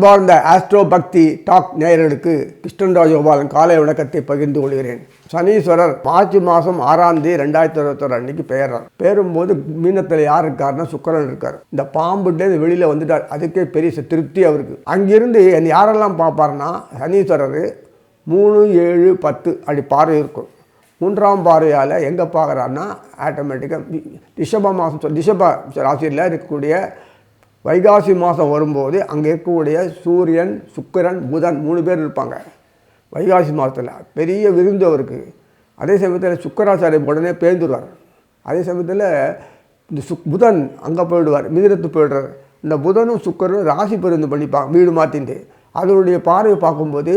அன்பார்ந்த ஆஸ்ட்ரோ பக்தி டாக் நேயர்களுக்கு கிருஷ்ணன்ராஜ் கோபாலன் காலை வணக்கத்தை பகிர்ந்து கொள்கிறேன். சனீஸ்வரர் மார்ச் மாதம் 6ஆம் தேதி 2021 அன்னைக்கு பெயர்றார். பேரும்போது மீனத்தில் யார் இருக்காருன்னா சுக்கிரன் இருக்கார். இந்த பாம்புட்டே வெளியில் வந்துட்டார். அதுக்கே பெரிய திருப்தி அவருக்கு. அங்கிருந்து யாரெல்லாம் பார்ப்பாருன்னா சனீஸ்வரர் 3, 7, 10 அப்படி பார்வை இருக்கும். 3ஆம் பார்வையால் எங்கே பார்க்குறாருன்னா ஆட்டோமேட்டிக்காக ரிஷப ராசியில் இருக்கக்கூடிய வைகாசி மாதம் வரும்போது அங்கே இருக்கக்கூடிய சூரியன், சுக்கிரன், புதன் 3 பேர் இருப்பாங்க வைகாசி மாதத்தில். பெரிய விருந்து அவருக்கு. அதே சமயத்தில் சுக்கராச்சாரியம் உடனே பேர்ந்துடுவார். அதே சமயத்தில் இந்த புதன் அங்கே போயிடுவார், மிதுனத்துக்கு போயிடுறார். இந்த புதனும் சுக்கரனும் ராசி பெருந்து பண்ணிப்பாங்க வீடு மாற்றிட்டு. அதனுடைய பார்வை பார்க்கும்போது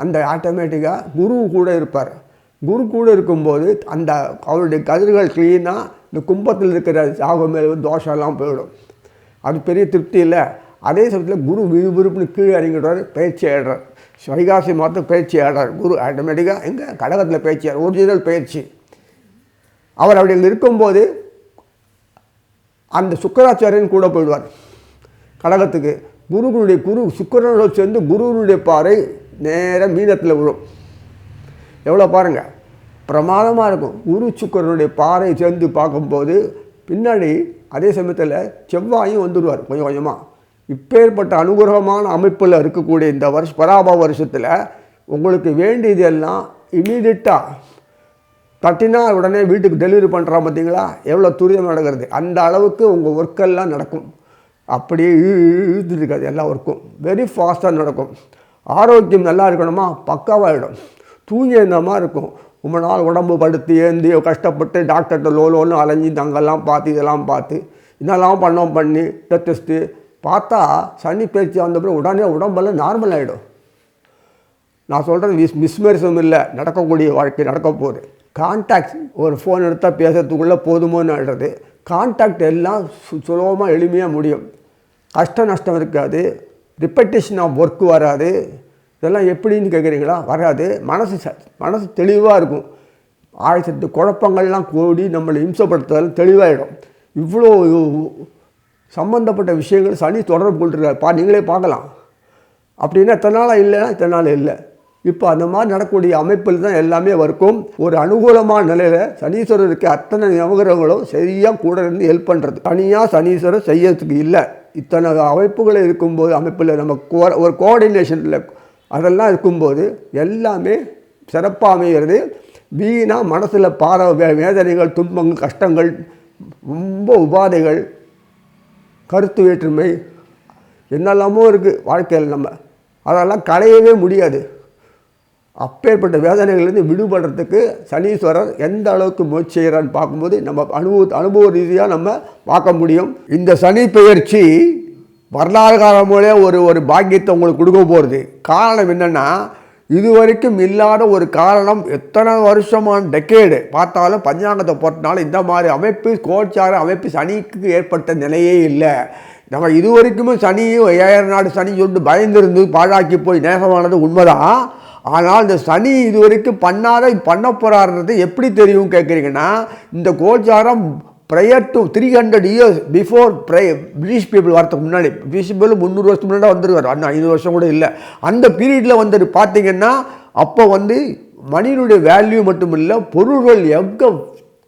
அந்த ஆட்டோமேட்டிக்காக குரு கூட இருப்பார். குரு கூட இருக்கும்போது அந்த அவருடைய கதிர்கள் க்ளீனாக இந்த கும்பத்தில் இருக்கிற சாகம் மேலே தோஷம்லாம் போயிடும். அது பெரிய திருப்தி இல்லை. அதே சமயத்தில் குரு விறுவிறுப்புன்னு கீழே இறங்கிடுவார், பயிற்சி ஆடுறார். வைகாசி மாதம் பயிற்சி ஆடுறார் குரு. ஆட்டோமேட்டிக்காக எங்கே கடகத்தில் பயிற்சி ஆடுறார், ஒரிஜினல் பயிற்சி. அவர் அப்படி அங்கே இருக்கும்போது அந்த சுக்கராச்சாரியன் கூட போயிடுவார் கடகத்துக்கு. குரு சுக்கிரனோட சேர்ந்து குருவனுடைய பாறை நேராக மீனத்தில் விழும். எவ்வளோ பாருங்கள், பிரமாதமாக இருக்கும். குரு சுக்கிரனுடைய பாறை சேர்ந்து பார்க்கும்போது பின்னாடி அதே சமயத்தில் செவ்வாயும் வந்துடுவார் கொஞ்சம் கொஞ்சமாக. இப்பேற்பட்ட அனுகிரகமான அமைப்பில் இருக்கக்கூடிய இந்த பராப வருஷத்தில் உங்களுக்கு வேண்டியது எல்லாம் இமீடியட்டாக தட்டினா உடனே வீட்டுக்கு டெலிவரி பண்ணுறா பார்த்தீங்களா, எவ்வளோ துரிதம் நடக்கிறது. அந்த அளவுக்கு உங்கள் ஒர்க்கெல்லாம் நடக்கும். அப்படியே இழுத்துட்டு இருக்காது, எல்லா ஒர்க்கும் வெரி ஃபாஸ்ட்டாக நடக்கும். ஆரோக்கியம் நல்லா இருக்கணுமா, பக்காவாகிடும். தூங்கி இருந்த மாதிரி இருக்கும். ரொம்ப நாள் உடம்பு படுத்து ஏந்தி கஷ்டப்பட்டு டாக்டர்கிட்ட லோன்னு அலைஞ்சி அங்கெல்லாம் பார்த்து இதெல்லாம் பார்த்து இதெல்லாம் பண்ணி டெஸ்ட்டு பார்த்தா சனி பயிற்சி வந்தப்பறம் உடனே உடம்பெல்லாம் நார்மல் ஆகிடும். நான் சொல்கிறது மிஸ்மரிசம் இல்லை, நடக்கக்கூடிய வாழ்க்கை நடக்க போகுது. கான்டாக்ட் ஒரு ஃபோன் எடுத்தால் பேசுறதுக்குள்ளே போதுமோன்னு ஆகிடுறது. கான்டாக்ட் எல்லாம் சுலபமாக எளிமையாக முடியும். கஷ்ட நஷ்டம் இருக்காது, ரிப்பட்டேஷன் ஆஃப் ஒர்க்கு வராது. இதெல்லாம் எப்படின்னு கேட்குறீங்களா, வராது. மனசு தெளிவாக இருக்கும். 1008 குழப்பங்கள்லாம் கூடி நம்மளை இம்சப்படுத்துறதும் தெளிவாகிடும். இவ்வளோ சம்மந்தப்பட்ட விஷயங்கள் சனி தொடர்பு கொண்டிருக்கார். நீங்களே பார்க்கலாம். அப்படின்னா இத்தனை நாளாக இல்லைன்னா இத்தனை நாள் இல்லை. இப்போ அந்த மாதிரி நடக்கக்கூடிய அமைப்பில் தான் எல்லாமே இருக்கும். ஒரு அனுகூலமான நிலையில் சனீஸ்வரருக்கு அத்தனை நவகிரகங்களும் சரியாக கூட இருந்து ஹெல்ப் பண்ணுறது. தனியாக சனீஸ்வரர் செய்யறதுக்கு இல்லை. இத்தனை அமைப்புகள் இருக்கும்போது அமைப்பில் நம்ம ஒரு கோஆர்டினேஷனில் அதெல்லாம் இருக்கும்போது எல்லாமே சிறப்பாக அமைகிறது. வீணாக மனசில் வேதனைகள், துன்பங்கள், கஷ்டங்கள், ரொம்ப உபாதைகள், கருத்து வேற்றுமை என்னெல்லாமோ இருக்குது வாழ்க்கையில். நம்ம அதெல்லாம் களையவே முடியாது. அப்பேற்பட்ட வேதனைகள்லேருந்து விடுபடுறதுக்கு சனீஸ்வரர் எந்த அளவுக்கு முயற்சி செய்கிறான்னு பார்க்கும்போது நம்ம அனுபவ ரீதியாக நம்ம பார்க்க முடியும். இந்த சனி பெயர்ச்சி வரலாறு காலம் போலே ஒரு பாக்கியத்தை உங்களுக்கு கொடுக்க போகிறது. காரணம் என்னென்னா, இதுவரைக்கும் இல்லாத ஒரு காரணம். எத்தனை வருஷமான டெக்கேடு பார்த்தாலும் பஞ்சாங்கத்தை போட்டனால இந்த மாதிரி அமைப்பு, கோச்சார அமைப்பு சனிக்கு ஏற்பட்ட நிலையே இல்லை. நம்ம இதுவரைக்குமே சனியும் 5000 நாடு சனி சொல்லிட்டு பயந்துருந்து பாழாக்கி போய் நேசமானது உண்மைதான். ஆனால் இந்த சனி இது வரைக்கும் பண்ண போகிறாருன்றது எப்படி தெரியும் கேட்குறீங்கன்னா, இந்த கோச்சாரம் prior to 300 years before British people வரதுக்கு முன்னாடி, பிரிட்டிஷ் பீப்புள் 300 வருஷத்துக்கு முன்னாடி வந்துருவார். அண்ணா 500 வருஷம் கூட இல்லை. அந்த பீரியடில் வந்துட்டு பார்த்தீங்கன்னா அப்போ மனிதனுடைய வேல்யூ மட்டும் இல்லை, பொருள்கள் எங்கே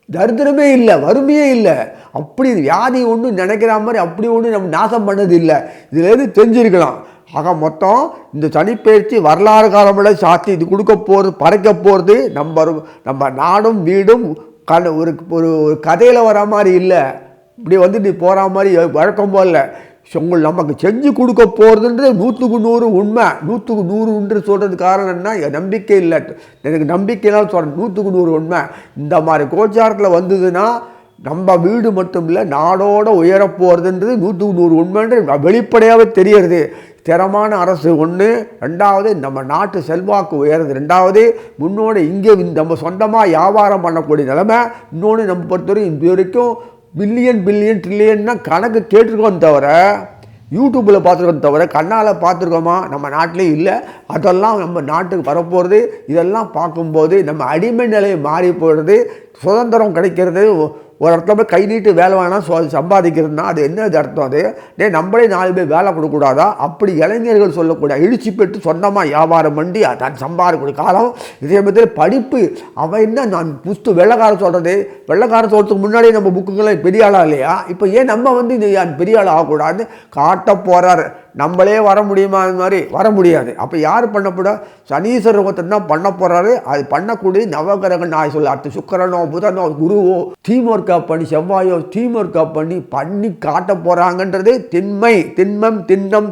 தரித்திரமே இல்லை, வறுமையே இல்லை. அப்படி வியாதி ஒன்று நினைக்கிற மாதிரி அப்படி ஒன்று நம்ம நாசம் பண்ணது இல்லை. இதுலேருந்து தெரிஞ்சிருக்கலாம். ஆக மொத்தம் இந்த சனிப்பெயர்ச்சி வரலாறு காலமில் சாத்தி இது கொடுக்க போகிறது, பறைக்க போகிறது. நம்ம நாடும் வீடும் ஒரு கதையில் வர மாதிரி இல்லை. இப்படி நீ போகிற மாதிரி வழக்கம் போல நமக்கு செஞ்சு கொடுக்க போகிறதுன்றது 100க்கு 100 உண்மை. 100க்கு 100 சொல்கிறது காரணம் என்ன, நம்பிக்கை இல்லை. எனக்கு நம்பிக்கைனாலும் சொல்கிறேன், 100க்கு 100 உண்மை. இந்த மாதிரி கோச்சாரத்தில் வந்ததுன்னா நம்ம வீடு மட்டும் இல்லை, நாடோட உயரப் போகிறதுன்றது 100க்கு 100 உண்மைன்றது வெளிப்படையாகவே தெரிகிறது. ஸ்திரமான அரசு ஒன்று, ரெண்டாவது நம்ம நாட்டு செல்வாக்கு உயருது, ரெண்டாவது முன்னோடு இங்கே நம்ம சொந்தமாக வியாபாரம் பண்ணக்கூடிய நிலைமை. இன்னொன்று நம்ம பொறுத்தவரை இது வரைக்கும் பில்லியன் ட்ரில்லியன்னா கணக்கு கேட்டிருக்கோம் தவிர, யூடியூப்பில் பார்த்துருக்கோம் தவிர கண்ணால் பார்த்துருக்கோமா நம்ம நாட்டிலே இல்லை. அதெல்லாம் நம்ம நாட்டுக்கு வரப்போகிறது. இதெல்லாம் பார்க்கும்போது நம்ம அடிமை நிலையை மாறி போயிடுறது. சுதந்திரம் கிடைக்கிறது ஒரு இடத்துல போய் கை நீட்டு வேலை வேணாம் சம்பாதிக்கிறதுனா அது என்ன அர்த்தம்? அது நம்மளே 4 பேர் வேலை கொடுக்கக்கூடாதா? அப்படி இளைஞர்கள் சொல்லக்கூடிய எழுச்சி பெற்று சொந்தமாக வியாபாரம் பண்ணி தான் சம்பாதிக்கக்கூடிய காலம். இதே மாதிரி படிப்பு அவன் என்ன நான் வெள்ளைக்காரன் சொல்கிறது, வெள்ளைக்காரன் சொல்கிறதுக்கு முன்னாடியே நம்ம புக்குங்களை பெரிய ஆளாக இல்லையா? இப்போ ஏன் நம்ம இது பெரிய ஆள் ஆகக்கூடாதுன்னு காட்ட போகிறாரு. நம்மளே வர முடியுமா? அது மாதிரி வர முடியாது. அப்போ யார் பண்ணப்பட? சனீஸ்வரர் ஒருத்தர் தான் பண்ண போகிறாரு. அது பண்ணக்கூடிய நவகிரக நான் சொல்ல அடுத்து சுக்கிரனோ புதனோ குருவோ டீம் ஒர்க்காக பண்ணி செவ்வாயோ டீம் ஒர்க்காக பண்ணி காட்ட போகிறாங்கன்றது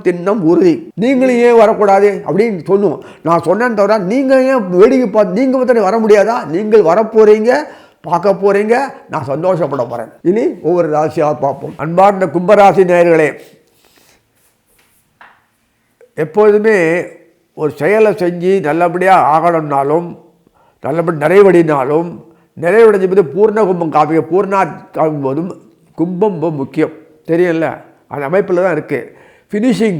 திண்ணம் உறுதி. நீங்களும் ஏன் வரக்கூடாது அப்படின்னு சொல்லுவோம். நான் சொன்னேன்னு தவிர நீங்கள் ஏன் வேடிக்கை பார்த்து நீங்கள் வந்து வர முடியாதா? நீங்கள் வரப்போகிறீங்க, பார்க்க போகிறீங்க, நான் சந்தோஷப்பட போகிறேன். இனி ஒவ்வொரு ராசியாக பார்ப்போம். அன்பார்ந்த கும்பராசி நேயர்களே, எப்பொழுதுமே ஒரு செயலை செஞ்சு நல்லபடியாக ஆகணும்னாலும் நல்லபடி நிறைவடைனாலும் நிறைவடைஞ்ச போது பூர்ண கும்பம் பூர்ணா காக்கும்போதும் கும்பம் ரொம்ப முக்கியம். தெரியல, அந்த அமைப்பில் தான் இருக்குது. ஃபினிஷிங்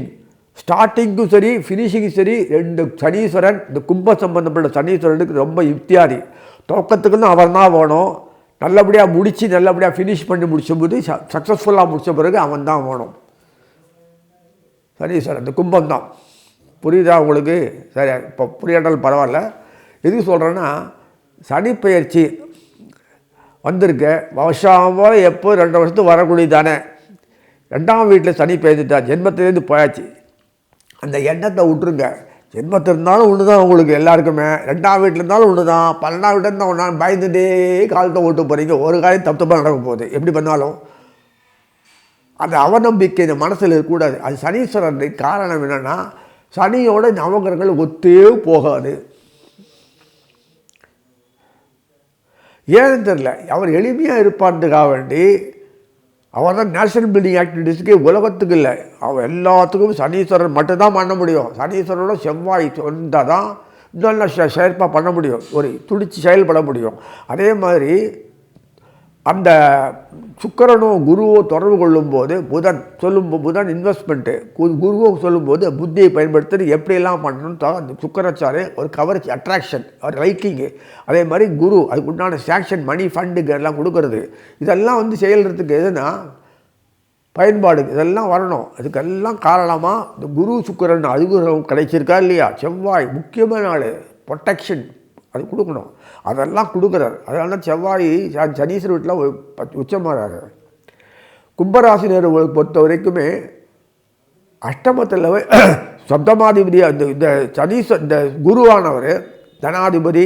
ஸ்டார்டிங்கும் சரி ஃபினிஷிங்கும் சரி 2 சனீஸ்வரன், இந்த கும்ப சம்பந்தப்பட்ட சனீஸ்வரனுக்கு ரொம்ப யுக்தியாரி. துவக்கத்துக்குன்னு அவர் தான் வேணும். நல்லபடியாக முடித்து நல்லபடியாக ஃபினிஷ் பண்ணி முடிச்சபோது சக்ஸஸ்ஃபுல்லாக முடித்த பிறகு அவன் தான் வேணும். சனீஸ்வரன் இந்த கும்பம் தான். புரியுதா உங்களுக்கு? சரி, இப்போ புரியாட்டாலும் பரவாயில்ல. எதுக்கு சொல்கிறேன்னா, சனி பெயர்ச்சி வந்திருக்க வருஷம் போல் எப்போ 2 வருஷத்துக்கு வரக்கூடிய தானே. 2ஆம் வீட்டில் சனி பெயர்ந்துட்டா ஜென்மத்திலேருந்து போயாச்சு. அந்த எண்ணத்தை விட்டுருங்க. ஜென்மத்தில் இருந்தாலும் ஒன்று தான் உங்களுக்கு எல்லாருக்குமே. 2ஆம் வீட்டில் இருந்தாலும் ஒன்று தான். 12ஆம் வீட்டில் இருந்தால் ஒன்றா பயந்துட்டே காலத்தை ஓட்டு போகிறீங்க. ஒரு காலம் தப்பாக நடக்க போகுது. எப்படி பண்ணாலும் அந்த அவநம்பிக்கை இந்த மனசில் இருக்கக்கூடாது. அது சனீஸ்வரன் காரணம் என்னென்னா, சனியோட நவகிரகங்கள் ஒத்தே போகாது. ஏன்னு தெரியல, அவர் எளிமையாக இருப்பான்றதுக்காக வேண்டி அவர் தான் நேஷனல் பில்டிங் ஆக்டிவிட்டீஸுக்கு உலகத்துக்கு இல்லை, அவர் எல்லாத்துக்கும் சனீஸ்வரன் மட்டும்தான் பண்ண முடியும். சனீஸ்வரனோட செவ்வாய் வந்தால் தான் நல்ல செயல்பாக பண்ண முடியும், ஒரு துடிச்சு செயல்பட முடியும். அதே மாதிரி அந்த சுக்கிரனோ குருவோ தொடர்பு கொள்ளும்போது புதன் இன்வெஸ்ட்மெண்ட்டு, குருவோ சொல்லும்போது புத்தியை பயன்படுத்தி எப்படியெல்லாம் பண்ணணும்னு அந்த சுக்கராச்சாரே ஒரு கவர்ச்சி, அட்ராக்ஷன், ஒரு லைக்கிங்கு. அதே மாதிரி குரு அதுக்கு உண்டான சாங்ஷன், மணி, ஃபண்டுக்கு எல்லாம் கொடுக்கறது. இதெல்லாம் செயல்றதுக்கு எதுனா பயன்பாடு இதெல்லாம் வரணும். அதுக்கெல்லாம் காரணமாக இந்த குரு சுக்கிரன் அனுகிரகம் கிடைச்சிருக்கா இல்லையா? செவ்வாய் முக்கியமான நாள், ப்ரொட்டெக்ஷன் அது கொடுக்கணும். அதெல்லாம் கொடுக்குறாரு. அதனால செவ்வாய் சனீஸ்வரர் வீட்டில் உச்சமாகிறாரு. கும்பராசினர் பொறுத்த வரைக்குமே அஷ்டமத்தில் சப்தமாதிபதி இந்த இந்த குருவானவர் தனாதிபதி,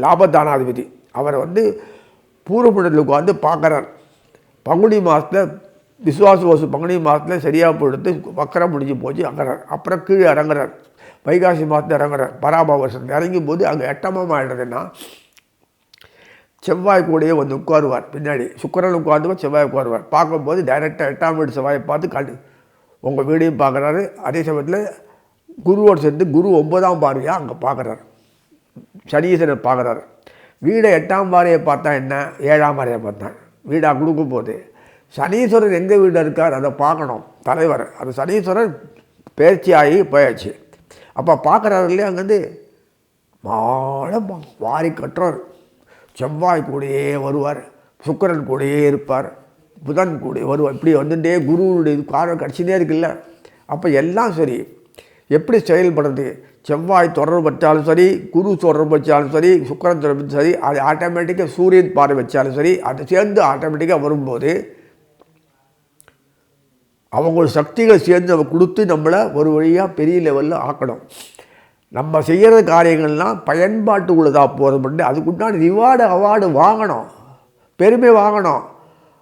லாபதானாதிபதி. அவர் பூர்வபுண்ணியத்தில் உட்காந்து பார்க்குறார். பங்குனி மாதத்தில் விசுவாச பங்குனி மாதத்தில் சரியாக போடுத்து வக்கரம் முடிஞ்சு போச்சு அங்கிறார். அப்புறம் கீழே இறங்குறார். வைகாசி மாதத்தில் இறங்குறார். பராபவ வருஷம் இறங்கும் போது அங்கே எட்டமாக ஆகிடுறதுன்னா செவ்வாய் கூடையே உட்காருவார். பின்னாடி சுக்கிரன் உட்காந்துவார், செவ்வாய் உட்காருவார். பார்க்கும்போது டைரெக்டாக 8ஆம் வீடு செவ்வாயை பார்த்து உங்கள் வீடையும் பார்க்குறாரு. அதே சமயத்தில் குருவோடு சேர்ந்து குரு 9ஆம் பார்வையாக அங்கே பார்க்குறாரு. சனீஸ்வரர் பார்க்குறாரு. வீடை 8ஆம் பார்வையை பார்த்தா என்ன, 7ஆம் பார்வையை பார்த்தா வீடாக கொடுக்கும்போது சனீஸ்வரர் எங்கே வீடு இருக்கார் அதை பார்க்கணும் தலைவர். அது சனீஸ்வரர் பயிற்சி ஆகி போயாச்சு. அப்போ பார்க்குறாரு இல்லையா, அங்கேருந்து மாலை வாரி கட்டுறார். செவ்வாய் கூடயே வருவார், சுக்கிரன் கூடயே இருப்பார், புதன் கூட வருவார். இப்படி வந்துட்டே குருவுடைய காரணம் கிடச்சினே இருக்குல்ல. அப்போ எல்லாம் சரி. எப்படி செயல்படுறது? செவ்வாய் தொடர்பு வச்சாலும் சரி, குரு தொடர்பு வச்சாலும் சரி, சுக்கிரன் தொடர்பு சரி, அது ஆட்டோமேட்டிக்காக சூரியன் பார்வை வச்சாலும் சரி, அது சேர்ந்து ஆட்டோமேட்டிக்காக வரும்போது அவங்களோட சக்திகள் சேர்ந்து நம்ம கொடுத்து நம்மளை ஒரு வழியாக பெரிய லெவலில் ஆக்கணும். நம்ம செய்கிற காரியங்கள்லாம் பயன்பாட்டு உள்ளதாக போகிறது மட்டும் அதுக்குண்டான அவார்டு வாங்கணும், பெருமை வாங்கணும்.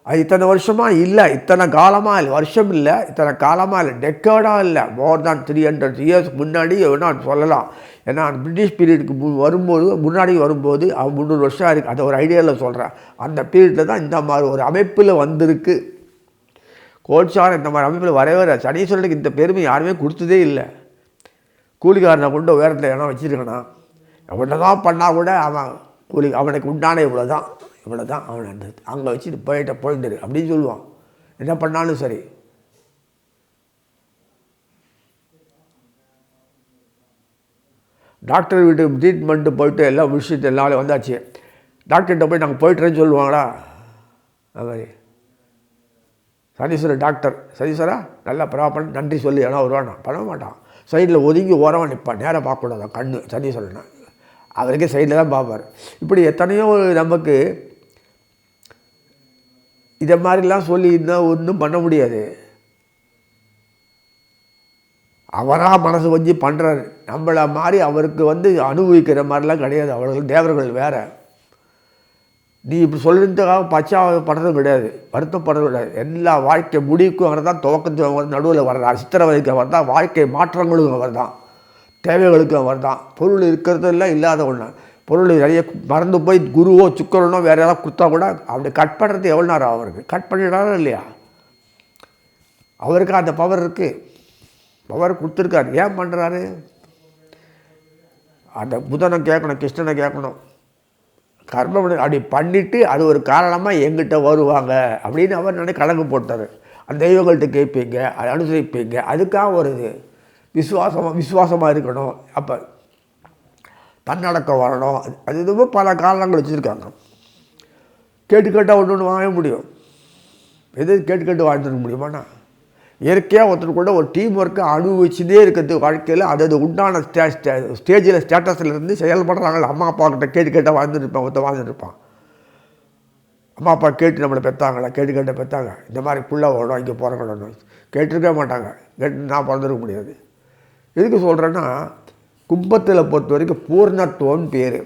அது இத்தனை வருஷமாக இல்லை, இத்தனை காலமாக இல்லை, வருஷம் இல்லை, இத்தனை காலமாக இல்லை, டெக்கேடாக இல்லை, மோர் தேன் 300 இயர்ஸ் முன்னாடி வேணால் சொல்லலாம். ஏன்னா பிரிட்டிஷ் பீரியடுக்கு முன்னாடி வரும்போது 300 வருஷம் இருக்குது. அதை ஒரு ஐடியாவில் சொல்கிறேன். அந்த பீரியடில் தான் இந்த மாதிரி ஒரு அமைப்பில் வந்திருக்கு. கோல்சாரம் இந்த மாதிரி அமைப்பில் வரவே சனீஸ்வரனுக்கு இந்த பெருமை யாருமே கொடுத்ததே இல்லை. கூலிக்காரனை கொண்டு உயரத்தில் இடம் வச்சுருக்கணும், எவ்வளோ தான் பண்ணால் கூட அவன் அவனுக்கு உண்டான இவ்வளோ தான் அவன் அங்கே வச்சுட்டு போயிட்டு அப்படின்னு சொல்லுவான். என்ன பண்ணாலும் சரி. டாக்டர் வீட்டுக்கு ட்ரீட்மெண்ட்டு போயிட்டு எல்லாம் விஷயத்து எல்லாரும் வந்தாச்சு. டாக்டர்கிட்ட போய் நாங்கள் போய்ட்டுறேன்னு சொல்லுவாங்களா? அது மாதிரி சனீஸ்வரர் டாக்டர் சனீஸ்வரா நல்லா ப்ராப்பர் நன்றி சொல்லி எல்லாம் வருவானா பண்ண மாட்டான். சைடில் ஒதுங்கி ஓரமாக நிற்பான், நேராக பார்க்கக்கூடாது கண்ணு சனீஸ்வரன். அவருக்கே சைடில் தான் பார்ப்பார். இப்படி எத்தனையோ நமக்கு இதை மாதிரிலாம் சொல்லி இருந்தால் ஒன்றும் பண்ண முடியாது. அவராக மனசு வச்சு பண்ணுறாரு. நம்மளை மாதிரி அவருக்கு அனுபவிக்கிற மாதிரிலாம் கிடையாது. அவர்கள் தேவர்கள் வேறு. நீ இப்படி சொல்கிறதுக்காக பச்சாப்படுறதும் கிடையாது, வருத்தப்படுறதும் கிடையாது. எல்லா வாழ்க்கை முடிவுக்கும் அவர் தான், துவக்கத்துக்கு நடுவில் வர்றார், சித்திரவதைக்கு அவர் தான், வாழ்க்கை மாற்றங்களுக்கும் அவர் தான், தேவைகளுக்கும் அவர் தான். பொருள் இருக்கிறதெல்லாம் இல்லாத ஒன்று. பொருள் நிறைய மறந்து போய் குருவோ சுக்கரனோ வேறு யாராவது கொடுத்தா கூட அப்படி கட் பண்ணுறது எவ்வளோ நேரம் அவருக்கு கட் பண்ணிடாரோ இல்லையா? அவருக்கு அந்த பவர் இருக்குது, பவர் கொடுத்துருக்காரு. ஏன் பண்ணுறாரு? அந்த புதனை கேட்கணும், கிருஷ்ணனை கேட்கணும். கர்மம் அப்படி பண்ணிவிட்டு அது ஒரு காரணமாக எங்கிட்ட வருவாங்க அப்படின்னு அவர் கணக்கு போட்டார். அந்த தெய்வங்கள்ட்ட கேட்பீங்க, அதை அனுசரிப்பீங்க. அதுக்காக ஒரு இது விசுவாசமாக இருக்கணும். அப்போ தன்னடக்கம் வரணும். அது இதுவும் பல காரணங்கள் வச்சுருக்காங்க. கேட்டால் ஒன்று வாங்க முடியும். எது கேட்டு வாழ்ந்துருக்க முடியுமாண்ணா? இயற்கையாக ஒருத்தர் கூட ஒரு டீம் ஒர்க்கை அனுபவிச்சுட்டே இருக்கிறது வாழ்க்கையில். அது உண்டான ஸ்டேஜில் ஸ்டேட்டஸில் இருந்து செயல்படுறாங்க. அம்மா அப்பா கிட்ட கேட்டால் வாழ்ந்துருப்பான், ஒருத்தர் வாழ்ந்துருப்பான். அம்மா அப்பா கேட்டு நம்மளை பெற்றாங்களா? கேட்ட பெற்றாங்க. இந்த மாதிரி புள்ள ஓடும், இங்கே பிறக்கணும் கேட்டுருக்க மாட்டாங்க. கேட்டு நான் பிறந்திருக்க முடியாது. எதுக்கு சொல்கிறேன்னா, கும்பத்தில் பொறுத்த வரைக்கும் பூர்ணத்துவம்னு பேர்.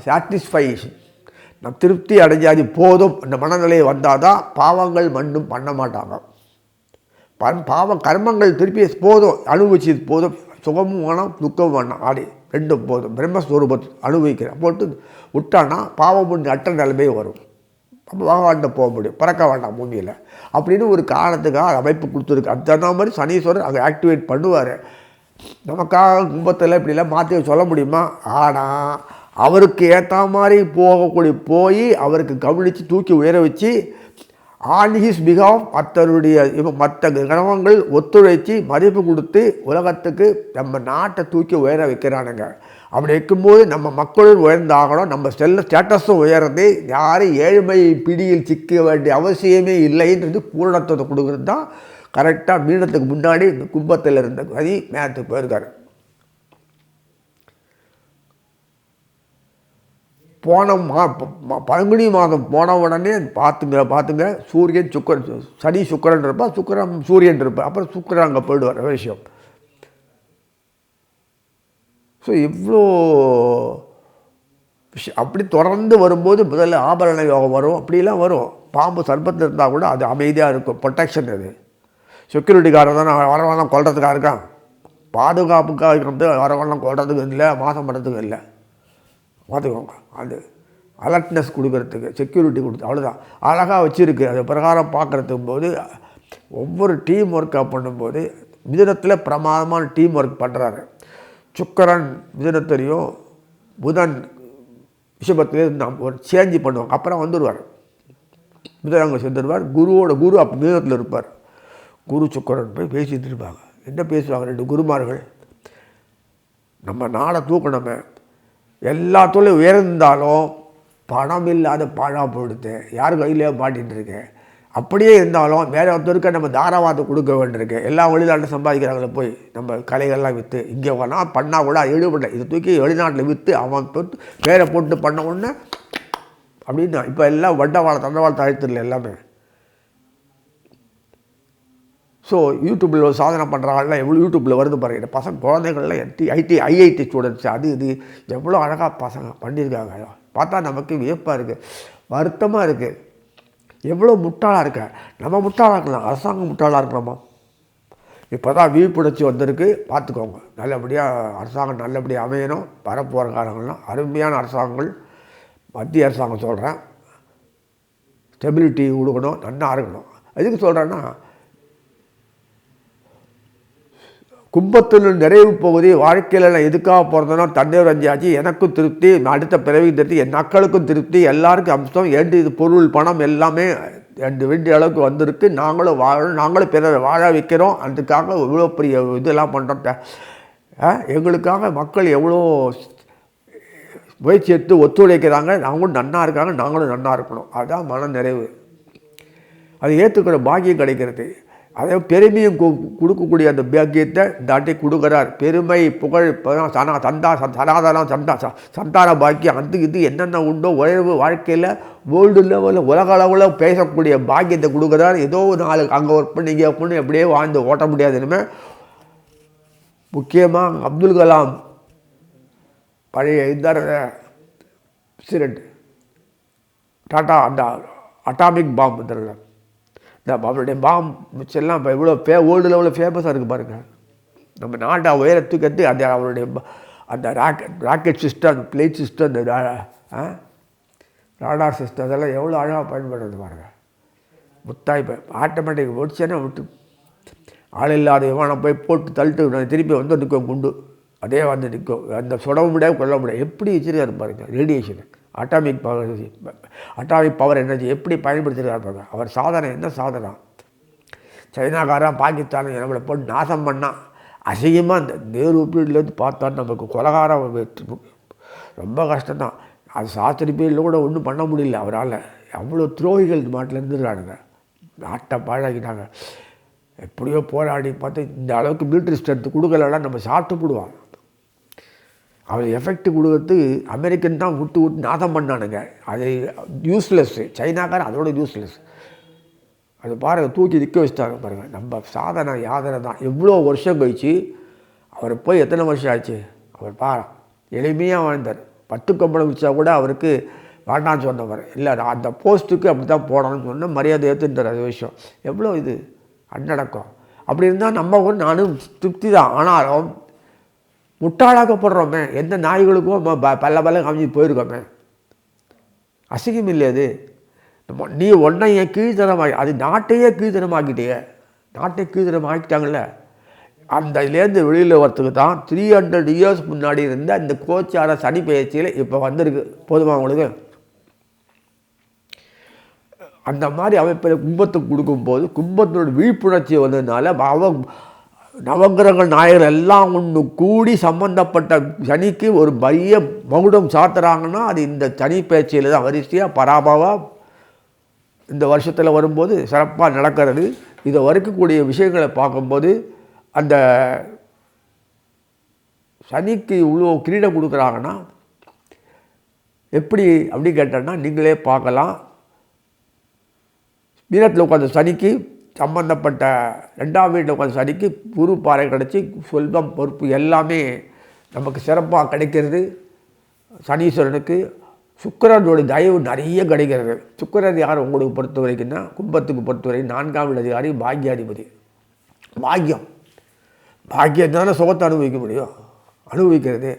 சாட்டிஸ்ஃபைஷன், நான் திருப்தி அடைஞ்சாது போதும் இந்த மனநிலையை வந்தால் தான் பாவங்கள் மண்ணும் பண்ண மாட்டாங்க. கர்மங்கள் திருப்பி போதும், அனுபவிச்சது போதும், சுகமும் வேணாம் துக்கமும் வேணாம், ஆடி ரெண்டும் போதும், பிரம்மஸ்வரூபத்தை அனுபவிக்கிறேன் போட்டு விட்டான்னா பாவம் பண்ணி அற்ற நிலைமை வரும். அப்போ பகவான்கிட்ட போக முடியும், பறக்க வேண்டாம் பூமியில் அப்படின்னு ஒரு காரணத்துக்காக அமைப்பு கொடுத்துருக்கு. அது தகுந்த மாதிரி சனீஸ்வரர் அங்கே ஆக்டிவேட் பண்ணுவார். நமக்காக கும்பத்தில் இப்படிலாம் மாற்றி சொல்ல முடியுமா? ஆனால் அவருக்கு ஏற்ற மாதிரி போய் அவருக்கு கவனித்து தூக்கி உயர வச்சு ஆன் ஹிஸ் பிகாஃப் மற்ற கிரகங்கள் ஒத்துழைச்சி மதிப்பு கொடுத்து உலகத்துக்கு நம்ம நாட்டை தூக்கி உயர வைக்கிறானுங்க. அப்படி வைக்கும்போது நம்ம மக்களும் உயர்ந்தாகணும், நம்ம ஸ்டேட்டஸும் உயர்ந்து யாரும் ஏழ்மை பிடியில் சிக்க வேண்டிய அவசியமே இல்லைன்றது பூரணத்துவத்தை கொடுக்குறது தான் கரெக்டாக. மீனத்துக்கு முன்னாடி இந்த கும்பத்தில் இருந்த கதி மேத்துக்கு போயிருக்காரு. பங்குனி மாதம் போன உடனே பார்த்துங்க சூரியன் சனி சுக்கரன் இருப்பான், சூரியன் இருப்பார். அப்புறம் சுக்கரன் அங்கே போயிடுவார் விஷயம். ஸோ இவ்வளோ விஷயம் அப்படி தொடர்ந்து வரும்போது முதல்ல ஆபரண யோகம் வரும், அப்படிலாம் வரும். பாம்பு சர்ப்பத்தில் இருந்தால் கூட அது அமைதியாக இருக்கும், ப்ரொடெக்ஷன். அது செக்யூரிட்டிக்காரர் தான் வரவெல்லாம் கொள்றதுக்காக இருக்கான், பாதுகாப்புக்காக இருக்கிறது. வரவெல்லாம் கொள்றதுக்கு இல்லை, மாதம் பண்ணுறதுக்கு இல்லை. பார்த்துக்கோங்க, அது அலர்ட்னஸ் கொடுக்கறதுக்கு, செக்யூரிட்டி கொடுத்து அவ்வளோதான். அழகாக வச்சுருக்கு. அது பிரகாரம் பார்க்குறதுக்கும் போது ஒவ்வொரு டீம் ஒர்க்காக பண்ணும்போது மிதுனத்தில் பிரமாதமான டீம் ஒர்க் பண்ணுறாரு. சுக்கரன் மிதுனத்திலையும் புதன் ரிஷபத்திலையும் நாம் ஒரு சேஞ்சு பண்ணுவாங்க. அப்புறம் வந்துடுவார் மிதுனம், அங்கே சேர்ந்துடுவார். குரு அப்போ மிதுனத்தில் இருப்பார். குரு சுக்கரன் போய் பேசிட்டு இருப்பாங்க. என்ன பேசுவாங்க? ரெண்டு குருமார்கள், நம்ம நாளை தூக்கணுமே, எல்லாத்துலேயும் உயர்ந்தாலும் பணம் இல்லாத பாழாக போயிடுது, யார் கையிலேயே மாட்டிகிட்டு இருக்கேன். அப்படியே இருந்தாலும் வேறு ஒருத்தருக்கு நம்ம தாராவாதத்தை கொடுக்க வேண்டியிருக்கு. எல்லா வெளிநாட்டில் சம்பாதிக்கிறாங்களே போய் நம்ம கலைகள்லாம் விற்று இங்கே வேணால் பண்ணால் கூட ஈடுபடல, இதை தூக்கி வெளிநாட்டில் விற்று அவன் போட்டு வேலை போட்டு பண்ண உடனே அப்படின்னா இப்போ எல்லாம் தண்டவாளத்தை அழுத்திடல எல்லாமே. ஸோ யூடியூப்பில் ஒரு சாதனை பண்ணுறாங்கலாம் எவ்வளோ யூடியூப்பில் வருது பாருங்க. பசங்க குழந்தைகள்லாம் ஐஐடி ஸ்டூடெண்ட்ஸ் அது இது எவ்வளோ அழகாக பசங்க பண்ணியிருக்காங்க. பார்த்தா நமக்கு வியப்பாக இருக்குது, வருத்தமாக இருக்குது. எவ்வளோ முட்டாளாக இருக்க. நம்ம முட்டாளாக இருக்கலாம், அரசாங்கம் முட்டாளாக இருக்கலாமா? இப்போ தான் விழிப்புணர்ச்சி வந்திருக்கு, பார்த்துக்கோங்க. நல்லபடியாக அரசாங்கம் நல்லபடியாக அமையணும். வரப்போகிற காலங்கள்லாம் அருமையான அரசாங்கங்கள், மத்திய அரசாங்கம் சொல்கிறேன், ஸ்டெபிலிட்டி கொடுக்கணும், நன்னா இருக்கணும். எதுக்கு சொல்கிறேன்னா, கும்பத்தில் நிறைவு பகுதி வாழ்க்கையில் நான் எதுக்காக பிறந்தனோ தண்ணீர் வஞ்சாச்சு, எனக்கும் திருப்தி, அடுத்த பிறவி திருப்தி, என் மக்களுக்கும் திருப்தி, எல்லாருக்கும் அம்சம், இது பொருள் பணம் எல்லாமே வேண்டிய அளவுக்கு வந்திருக்கு. நாங்களும் வாழணும், நாங்களும் பிறரை வாழ வைக்கிறோம். அதுக்காக இவ்வளோ பெரிய இதெல்லாம் பண்ணுறோம். எங்களுக்காக மக்கள் எவ்வளோ முயற்சி எடுத்து ஒத்துழைக்கிறாங்க, அவங்களும் நன்னா இருக்காங்க, நாங்களும் நன்னா இருக்கணும். அதுதான் மன நிறைவு. அது ஏற்றுக்கிற பாக்கியம் கிடைக்கிறது. அதே பெருமையும் கொடுக்கக்கூடிய அந்த பாக்கியத்தை தாட்டி கொடுக்குறார். பெருமை புகழ் சனாதனம் சந்தான பாக்கியம் அந்த இது என்னென்ன உண்டோ உயர்வு வாழ்க்கையில் வேர்ல்டு லெவலில் உலக அளவில் பேசக்கூடிய பாக்கியத்தை கொடுக்குறார். ஏதோ ஒரு நாள் அங்கே ஒர்க் பண்ணி இங்கே பண்ணி அப்படியே வாழ்ந்து ஓட்ட முடியாது. இனிமேல் முக்கியமாக அப்துல் கலாம் பழைய இதார் பிரசிடெண்ட் டாட்டா அந்த அட்டாமிக் பாம்பு தெரியல, இந்த அவருடைய பாம் மிச்செல்லாம் இப்போ இவ்வளோ வேர்ல்டு லெவலில் ஃபேமஸாக இருக்குது பாருங்கள். நம்ம நாட்டை உயரத்துக்கு எடுத்து அந்த அவருடைய அந்த ராக்கெட் சிஸ்டம், பிளேட் சிஸ்டம், இந்த ராடார் சிஸ்டம் அதெல்லாம் எவ்வளோ அழகாக பயன்படுறது பாருங்கள். முத்தாய் ஆட்டோமேட்டிக் ஒடிச்சேன்னா விட்டு ஆள் இல்லாத விமானம் போய் போட்டு தள்ளிட்டு திருப்பி வந்து நிற்கும் குண்டு, அதே வந்து நிற்கும். அந்த சுடவும் முடியாது கொல்ல முடியாது. எப்படி வச்சுருக்காரு பாருங்கள் ரேடியேஷன், அட்டாமிக் பவர் எனர்ஜி எப்படி பயன்படுத்திருக்காரு பாருங்கள். அவர் சாதனை என்ன சாதனை. சைனாக்காரன் பாகிஸ்தான் நம்மளை போட்டு நாசம் பண்ணால் அசிங்கமாக அந்த நேரு பீரியட்லேருந்து பார்த்தா நமக்கு கொலகாரம் ரொம்ப கஷ்டம்தான். அது சாஸ்திரி பீரியடில் கூட ஒன்றும் பண்ண முடியல அவரால். அவ்வளோ துரோகிகள் நாட்டில் இருந்துருக்கானுங்க, நாட்டை பாழாக்கிட்டாங்க. எப்படியோ போராடி பார்த்து இந்த அளவுக்கு மிலிட்ரி ஸ்ட்ரென்த் கொடுக்கலன்னா நம்ம சாப்பிட்டு போடுவான். அவர் எஃபெக்ட் கொடுக்கறது அமெரிக்கன் தான் விட்டு நாதம் பண்ணானுங்க. அது யூஸ்லெஸ்ஸு. சைனாக்காரன் அதோட யூஸ்லெஸ். அது பாருங்கள் தூக்கி நிற்க வச்சுட்டாங்க பாருங்கள். நம்ம சாதனை யாதனை தான். எவ்வளோ வருஷம் கழிச்சு அவர் போய் எத்தனை வருஷம் ஆச்சு. அவர் எளிமையாக வாழ்ந்தார். 10 கம்பளம் வச்சா கூட அவருக்கு வேண்டான்னு சொன்னவர் இல்லை, அந்த போஸ்ட்டுக்கு அப்படி தான் போடணும்னு சொன்ன மரியாதை ஏற்றுட்டார். அது விஷயம் எவ்வளோ இது அன்னடக்கம். அப்படி இருந்தால் நம்ம கூட நானும் திருப்தி தான். ஆனாலும் முட்டாளாக்கப்படுறோமே, எந்த நாய்களுக்கும் பல்ல காமிச்சு போயிருக்கோமே, அசிங்கம் இல்லை அது. நம்ம நீ ஒன்றை ஏன் கீழ்த்தனமாகி அது நாட்டையே கீழ்த்தனமாக்கிட்டே, நாட்டை கீழ்த்தனமாக்கிட்டாங்கல்ல. அந்த இதுலேருந்து வெளியில் வரத்துக்கு தான் 300 இயர்ஸ் முன்னாடி இருந்த இந்த கோச்சார சனி பயிற்சியில் இப்போ வந்திருக்கு. போதுமா உங்களுக்கு? அந்த மாதிரி அமைப்பில் கும்பத்துக்கு கொடுக்கும்போது கும்பத்தினோட விழிப்புணர்ச்சி வந்ததுனால நவகிரக நாயகர்கள் எல்லாம் ஒன்று கூடி சம்பந்தப்பட்ட சனிக்கு ஒரு பைய மகுடம் சாத்துறாங்கன்னா அது இந்த சனி பயிற்சியில் தான் வரிசையாக பராபவாக இந்த வருஷத்தில் வரும்போது சிறப்பாக நடக்கிறது. இதை வரைக்கக்கூடிய விஷயங்களை பார்க்கும்போது அந்த சனிக்கு இவ்வளோ கிரீடம் கொடுக்குறாங்கன்னா எப்படி அப்படி கேட்டோன்னா நீங்களே பார்க்கலாம். மீனத்தில் உட்காந்த சனிக்கு சம்பந்தப்பட்ட 2ஆம் வீட்டில் உட்காந்த சனிக்கு குரு பாறை கிடச்சி செல்வம் பொறுப்பு எல்லாமே நமக்கு சிறப்பாக கிடைக்கிறது. சனீஸ்வரனுக்கு சுக்கிரனோட தயவு நிறைய கிடைக்கிறது. சுக்கிரன் யார் உங்களுக்கு பொறுத்த வரைக்கும்னா கும்பத்துக்கு பொறுத்த வரைக்கும் 4ஆம் வீடு அதிகாரி பாக்யாதிபதி. பாக்கியம் தானே சுகத்தை அனுபவிக்க முடியும். அனுபவிக்கிறது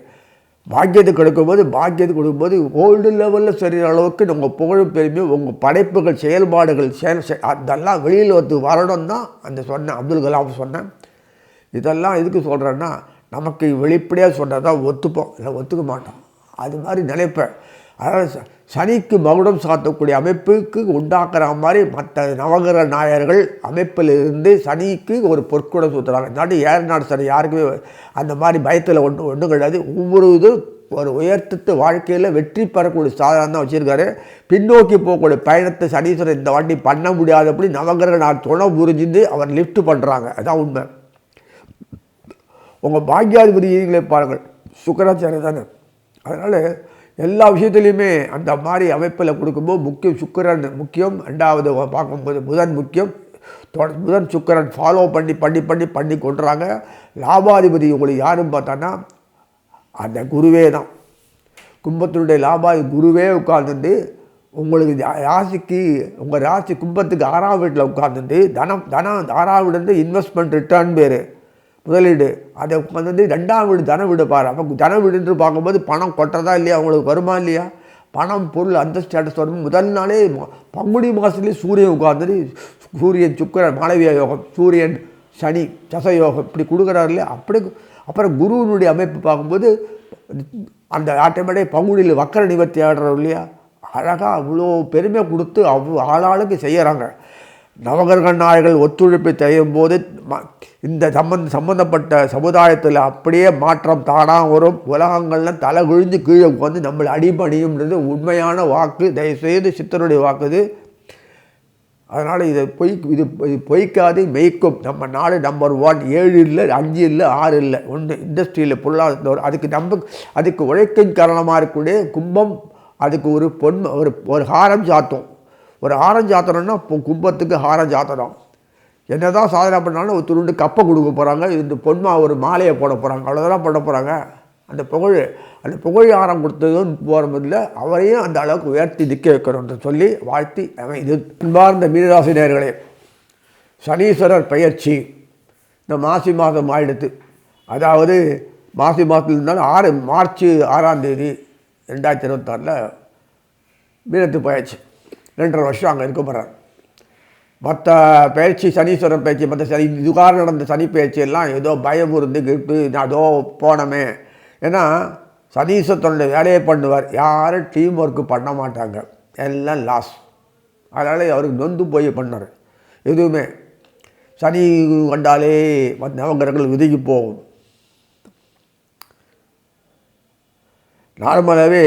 பாக்கியத்துக்கு கொடுக்கும்போது ஓல்டு லெவலில் சரி அளவுக்கு உங்கள் புகழும் பெருமையும் உங்கள் படைப்புகள் செயல்பாடுகள் அதெல்லாம் வெளியில் வந்து வரணும் தான் அந்த சொன்னேன். அப்துல் கலாம் சொன்னேன். இதெல்லாம் எதுக்கு சொல்கிறேன்னா நமக்கு வெளிப்படையாக சொன்னதான் ஒத்துப்போம், இல்லை ஒத்துக்க மாட்டோம். அது மாதிரி நினைப்பேன். அதாவது சனிக்கு மகுடம் சாத்தக்கூடிய அமைப்புக்கு உண்டாக்குற மாதிரி மற்ற நவகிரக நாயர்கள் அமைப்பில் இருந்து சனிக்கு ஒரு பொற்கூடம் சுற்றுறாங்க. நாட்டு நாடு சனி யாருக்குமே அந்த மாதிரி பயத்தில் ஒன்றும் கிடையாது. ஒவ்வொரு இதுவும் ஒரு உயர்த்தத்து வாழ்க்கையில் வெற்றி பெறக்கூடிய சாதனம் தான் வச்சுருக்காரு. பின்னோக்கி போகக்கூடிய பயணத்தை சனீஸ்வரன் இந்த வாட்டி பண்ண முடியாதபடி நவகிரக நாடு துணை புரிஞ்சுட்டு அவர் லிஃப்ட் பண்ணுறாங்க. அதுதான் உண்மை. உங்கள் பாக்யாதிபதி நீங்களே பாருங்கள், சுக்கராச்சாரம் தானே. அதனால் எல்லா விஷயத்துலையுமே அந்த மாதிரி அமைப்பில் கொடுக்கும்போது முக்கியம் சுக்கிரன் முக்கியம். 2வது பார்க்கும்போது புதன் முக்கியம். புதன் சுக்கிரன் ஃபாலோ பண்ணி கொண்டுறாங்க. லாபாதிபதி உங்களுக்கு யாருன்னு பார்த்தான்னா அந்த குருவே தான். கும்பத்தினுடைய லாபாதி குருவே உட்கார்ந்துட்டு உங்களுக்கு ராசிக்கு உங்கள் ராசி கும்பத்துக்கு 6ஆம் வீட்டில் உட்கார்ந்துட்டு தனம் 6ஆம் வீடு இன்வெஸ்ட்மெண்ட் ரிட்டர்ன் பேர் முதலீடு. அதை உட்காந்து 2ஆம் வீடு தன வீடு பாரு. அப்போ தன வீடுன்று பார்க்கும்போது பணம் கொட்டுறதா இல்லையா, அவங்களுக்கு வருமா இல்லையா, பணம் பொருள் அந்த ஸ்டேட்டஸ் வரும். முதல் நாளே பங்குனி மாதத்துலேயே சூரியன் உட்காந்துட்டு சூரியன் சுக்கிரன் மாளவியா யோகம், சூரியன் சனி சச யோகம் இப்படி கொடுக்குறாரு இல்லையா. அப்படி அப்புறம் குருவினுடைய அமைப்பு பார்க்கும்போது அந்த ஆட்டோமேட்டிக் பங்குனியில் வக்கர நிவர்த்தி ஆடுறோம் இல்லையா. அழகாக அவ்வளோ பெருமை கொடுத்து அவ்வளோ ஆளாளுக்கு செய்கிறாங்க. நவகிரக நாயகர்கள் ஒத்துழைப்பை செய்யும் போது இந்த சம்பந்தப்பட்ட சமுதாயத்தில் அப்படியே மாற்றம் தானாக வரும். உலகங்கள்லாம் தலை குழிஞ்சு கீழே உட்காந்து நம்மளை அடிபணியும்ன்றது உண்மையான வாக்கு. தயவுசெய்து சித்தருடைய வாக்குது. அதனால் இது பொய்க்காது மெய்க்கும். நம்ம நாடு நம்பர் 1, 7 இல்லை, 5 இல்லை, 6 இல்லை, 1 இண்டஸ்ட்ரியில் பொருளாதார அதுக்கு உழைக்கின் காரணமாக இருக்கக்கூடிய கும்பம் அதுக்கு ஒரு ஹாரம் சாத்தும். ஒரு ஹாரம் சாத்தணும்னா கும்பத்துக்கு ஹாரம் சாத்தணும். என்ன தான் சாதனை பண்ணாலும் ஒரு துருண்டு கப்பை கொடுக்க போகிறாங்க. இந்த பொன்மா ஒரு மாலையை போட போகிறாங்க. அவ்வளோதான் பண்ண போகிறாங்க. அந்த புகழ் ஆரம் கொடுத்ததும் போகிறதில்ல, அவரையும் அந்த அளவுக்கு உயர்த்தி நிற்க வைக்கணும்னு சொல்லி வாழ்த்தி இது அன்பார்ந்த மீனராசி நேயர்களே, சனீஸ்வரர் பெயர்ச்சி இந்த மாசி மாதம் ஆயிடுத்து. அதாவது மாசி மாதத்தில் இருந்தாலும் மார்ச் 6ஆம் தேதி 2026 மீனத்து பயிற்சி 2.5 வருஷம் அங்கே இருக்க போகிறார். மற்ற பயிற்சி சனீஸ்வரன் பயிற்சி மற்ற இதுக்காக நடந்த சனி பயிற்சியெல்லாம் ஏதோ பயம் இருந்து கிட்டு நான் அதோ போனோமே. ஏன்னா சனீஸ்வரனுடைய வேலையை பண்ணுவார். யாரும் டீம் ஒர்க்கு பண்ண மாட்டாங்க, எல்லாம் லாஸ். அதனால் அவருக்கு நொந்து போய் பண்ணார். எதுவுமே சனி கண்டாலே நவகிரகங்கள் விதிக்கு போகும். நார்மலாகவே